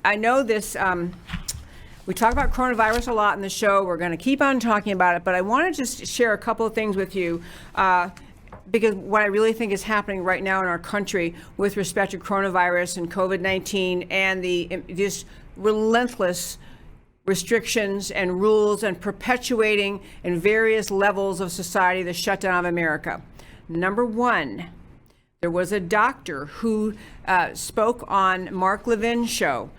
I know this, we talk about coronavirus a lot in the show. We're going to keep on talking about it, but I want to just share a couple of things with you because what I really think is happening right now in our country with respect to coronavirus and COVID-19 and the just relentless restrictions and rules and perpetuating in various levels of society the shutdown of America. Number one, there was a doctor who spoke on Mark Levin's show.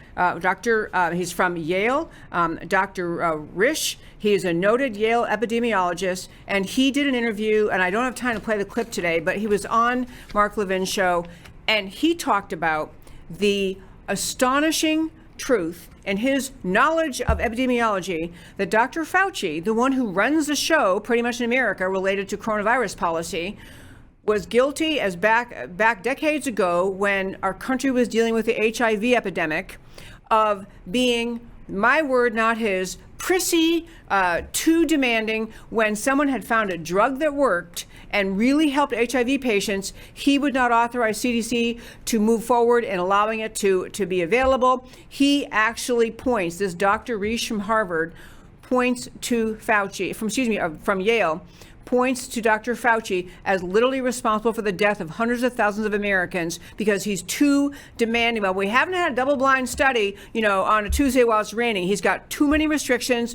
He's from Yale, Dr. Risch. He is a noted Yale epidemiologist, and he did an interview, and I don't have time to play the clip today, but he was on Mark Levin's show, and he talked about the astonishing truth and his knowledge of epidemiology that Dr. Fauci, the one who runs the show pretty much in America related to coronavirus policy, was guilty as back decades ago when our country was dealing with the HIV epidemic of being, my word, not his, prissy, too demanding. When someone had found a drug that worked and really helped HIV patients, he would not authorize CDC to move forward in allowing it to be available. He actually points, this Dr. Risch from Harvard points to Fauci, from Yale, points to Dr. Fauci as literally responsible for the death of hundreds of thousands of Americans because he's too demanding. Well, we haven't had a double-blind study, on a Tuesday while it's raining. He's got too many restrictions,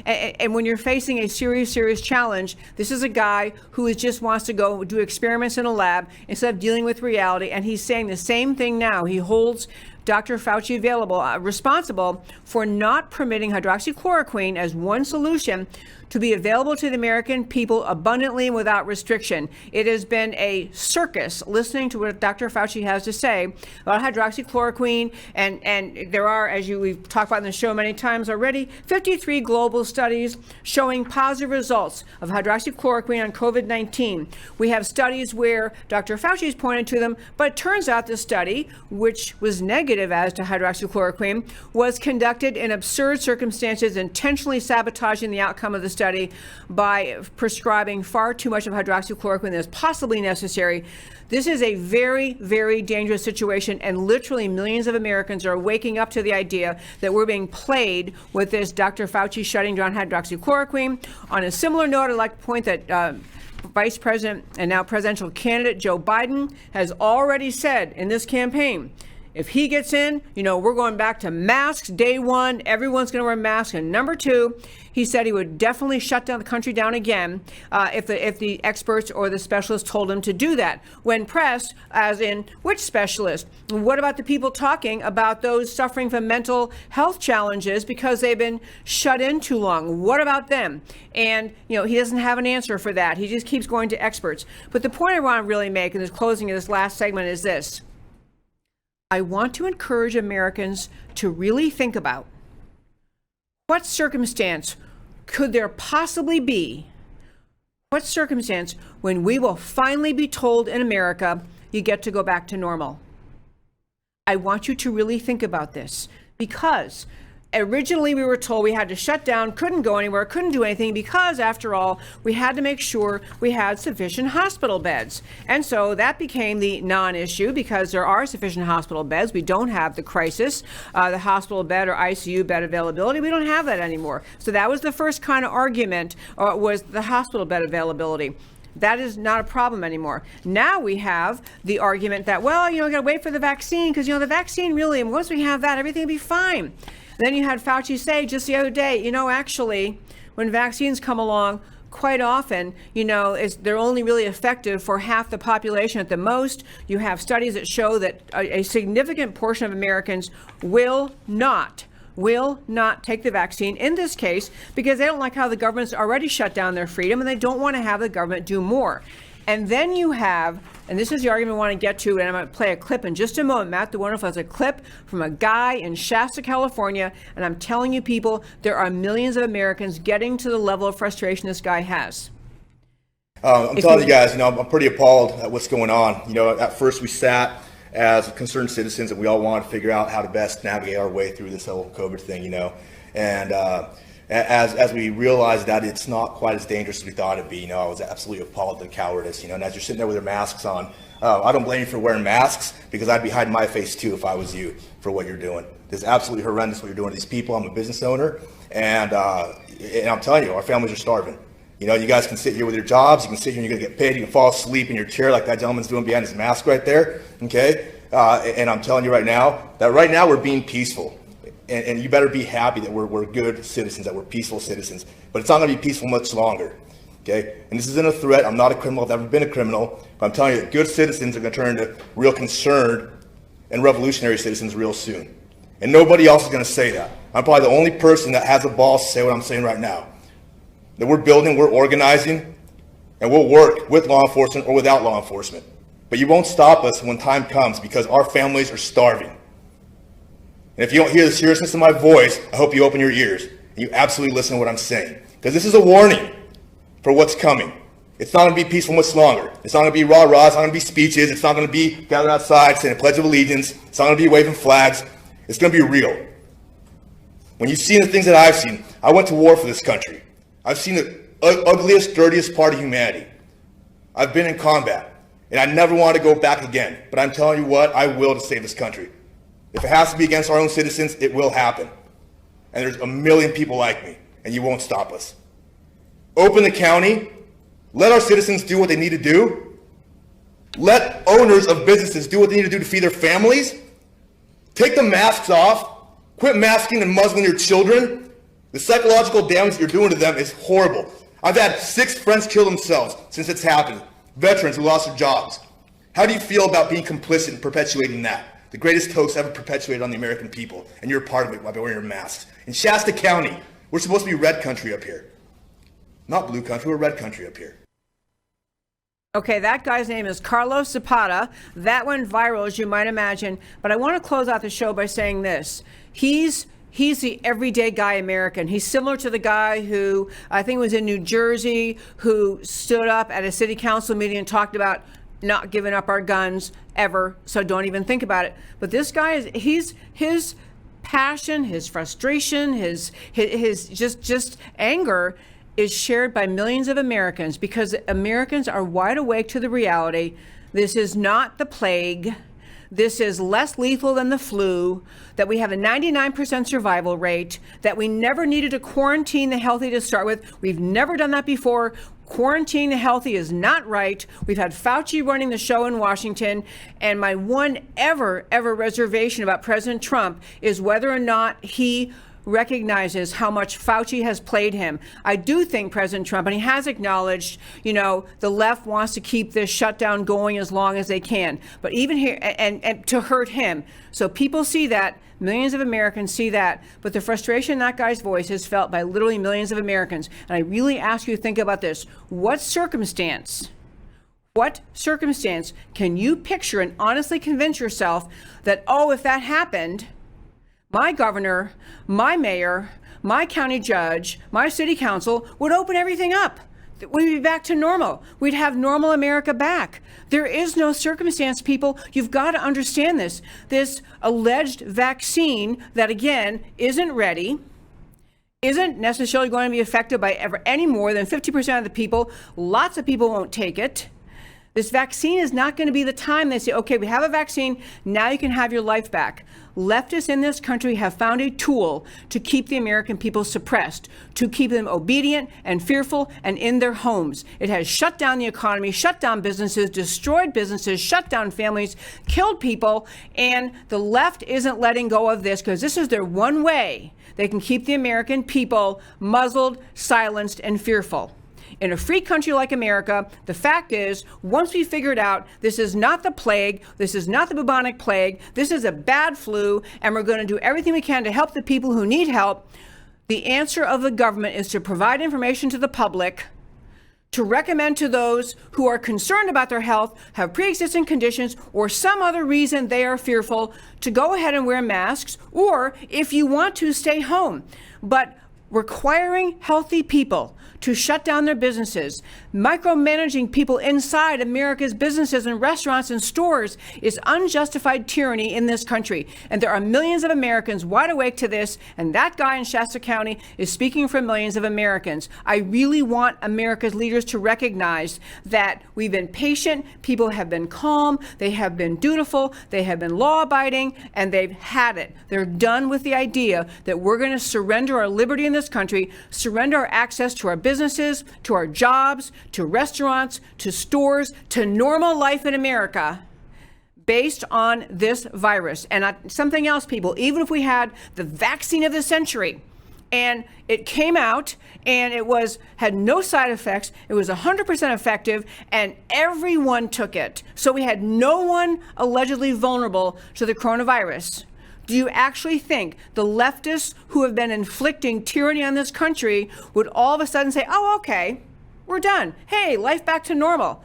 and when you're facing a serious challenge, this is a guy who just wants to go do experiments in a lab instead of dealing with reality. And he's saying the same thing now. He holds Dr. Fauci responsible for not permitting hydroxychloroquine as one solution to be available to the American people abundantly and without restriction. It has been a circus listening to what Dr. Fauci has to say about hydroxychloroquine, and there are, as we've talked about in the show many times already, 53 global studies showing positive results of hydroxychloroquine on COVID-19. We have studies where Dr. Fauci's pointed to them, but it turns out the study, which was negative as to hydroxychloroquine, was conducted in absurd circumstances, intentionally sabotaging the outcome of the study by prescribing far too much of hydroxychloroquine than is possibly necessary. This is a very, very dangerous situation, and literally millions of Americans are waking up to the idea that we're being played with this Dr. Fauci shutting down hydroxychloroquine. On a similar note, I'd like to point that Vice President and now presidential candidate Joe Biden has already said in this campaign, if he gets in, we're going back to masks day one. Everyone's going to wear masks. And number two, he said he would definitely shut down the country down again if the experts or the specialists told him to do that. When pressed, as in which specialist? What about the people talking about those suffering from mental health challenges because they've been shut in too long? What about them? And, he doesn't have an answer for that. He just keeps going to experts. But the point I want to really make in this closing of this last segment is this. I want to encourage Americans to really think about what circumstance could there possibly be, what circumstance when we will finally be told in America, you get to go back to normal. I want you to really think about this because originally we were told we had to shut down, couldn't go anywhere, couldn't do anything because, after all, we had to make sure we had sufficient hospital beds. And so that became the non-issue because there are sufficient hospital beds. We don't have the crisis, the hospital bed or ICU bed availability. We don't have that anymore. So that was the first kind of argument, was the hospital bed availability. That is not a problem anymore. Now we have the argument that, we got to wait for the vaccine because, the vaccine really, and once we have that, everything will be fine. Then you had Fauci say just the other day, actually, when vaccines come along, quite often, they're only really effective for half the population at the most. You have studies that show that a significant portion of Americans will not take the vaccine in this case because they don't like how the government's already shut down their freedom and they don't want to have the government do more. And then you have, and this is the argument I want to get to, and I'm going to play a clip in just a moment. Matt the Wonderful has a clip from a guy in Shasta, California, and I'm telling you people, there are millions of Americans getting to the level of frustration this guy has. I'm telling you guys, I'm pretty appalled at what's going on. At first we sat as concerned citizens and we all wanted to figure out how to best navigate our way through this whole COVID thing, and as we realized that it's not quite as dangerous as we thought it'd be. I was absolutely appalled at the cowardice. And as you're sitting there with your masks on, I don't blame you for wearing masks, because I'd be hiding my face too if I was you for what you're doing. It's absolutely horrendous what you're doing to these people. I'm a business owner, and I'm telling you, our families are starving. You guys can sit here with your jobs, you can sit here and you're gonna get paid, you can fall asleep in your chair like that gentleman's doing behind his mask right there, okay? And I'm telling you right now, we're being peaceful. And you better be happy that we're good citizens, that we're peaceful citizens. But it's not gonna be peaceful much longer, okay? And this isn't a threat. I'm not a criminal, I've never been a criminal, but I'm telling you that good citizens are gonna turn into real concerned and revolutionary citizens real soon. And nobody else is gonna say that. I'm probably the only person that has the balls to say what I'm saying right now. That we're building, we're organizing, and we'll work with law enforcement or without law enforcement. But you won't stop us when time comes, because our families are starving. And if you don't hear the seriousness of my voice, I hope you open your ears and you absolutely listen to what I'm saying. Because this is a warning for what's coming. It's not going to be peaceful much longer. It's not going to be rah-rah. It's not going to be speeches. It's not going to be gathering outside saying a Pledge of Allegiance. It's not going to be waving flags. It's going to be real. When you've seen the things that I've seen, I went to war for this country. I've seen the ugliest, dirtiest part of humanity. I've been in combat, and I never want to go back again. But I'm telling you what, I will to save this country. If it has to be against our own citizens, it will happen. And there's a million people like me, and you won't stop us. Open the county. Let our citizens do what they need to do. Let owners of businesses do what they need to do to feed their families. Take the masks off. Quit masking and muzzling your children. The psychological damage that you're doing to them is horrible. I've had 6 friends kill themselves since it's happened. Veterans who lost their jobs. How do you feel about being complicit in perpetuating that? The greatest hoax ever perpetuated on the American people, and you're a part of it by wearing your masks. In Shasta County, we're supposed to be red country up here. Not blue country, we're red country up here. Okay, that guy's name is Carlos Zapata. That went viral, as you might imagine. But I want to close out the show by saying this. He's the everyday guy American. He's similar to the guy who, I think was in New Jersey, who stood up at a city council meeting and talked about not giving up our guns ever, so don't even think about it. But this guy his passion, his frustration, his just anger is shared by millions of Americans, because Americans are wide awake to the reality. This is not the plague. This is less lethal than the flu, that we have a 99% survival rate, that we never needed to quarantine the healthy to start with. We've never done that before. Quarantining the healthy is not right. We've had Fauci running the show in Washington. And my one ever reservation about President Trump is whether or not he recognizes how much Fauci has played him. I do think President Trump, and he has acknowledged, the left wants to keep this shutdown going as long as they can. But even here, and to hurt him. So people see that. Millions of Americans see that. But the frustration in that guy's voice is felt by literally millions of Americans. And I really ask you to think about this. What circumstance can you picture and honestly convince yourself that, if that happened, my governor, my mayor, my county judge, my city council would open everything up? We'd be back to normal. We'd have normal America back. There is no circumstance, people. You've got to understand this. This alleged vaccine that, again, isn't ready, isn't necessarily going to be effective by any more than 50% of the people. Lots of people won't take it. This vaccine is not going to be the time they say, okay, we have a vaccine, now you can have your life back. Leftists in this country have found a tool to keep the American people suppressed, to keep them obedient and fearful and in their homes. It has shut down the economy, shut down businesses, destroyed businesses, shut down families, killed people, and the left isn't letting go of this, because this is their one way they can keep the American people muzzled, silenced, and fearful. In a free country like America, the fact is, once we figured out this is not the plague, this is not the bubonic plague, this is a bad flu, and we're going to do everything we can to help the people who need help, the answer of the government is to provide information to the public, to recommend to those who are concerned about their health, have pre-existing conditions, or some other reason they are fearful, to go ahead and wear masks, or if you want to, stay home. But requiring healthy people to shut down their businesses. Micromanaging people inside America's businesses and restaurants and stores is unjustified tyranny in this country. And there are millions of Americans wide awake to this, and that guy in Shasta County is speaking for millions of Americans. I really want America's leaders to recognize that we've been patient, people have been calm, they have been dutiful, they have been law-abiding, and they've had it. They're done with the idea that we're going to surrender our liberty in this country, surrender our access to our businesses, to our jobs, to restaurants, to stores, to normal life in America based on this virus. And something else, people, even if we had the vaccine of the century and it came out and had no side effects, it was 100% effective, and everyone took it, so we had no one allegedly vulnerable to the coronavirus, do you actually think the leftists who have been inflicting tyranny on this country would all of a sudden say, oh, okay, we're done. Hey, life back to normal?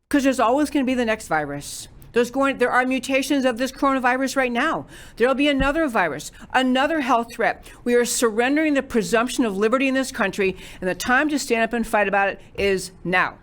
Because there's always going to be the next virus. There are mutations of this coronavirus right now. There'll be another virus, another health threat. We are surrendering the presumption of liberty in this country, and the time to stand up and fight about it is now.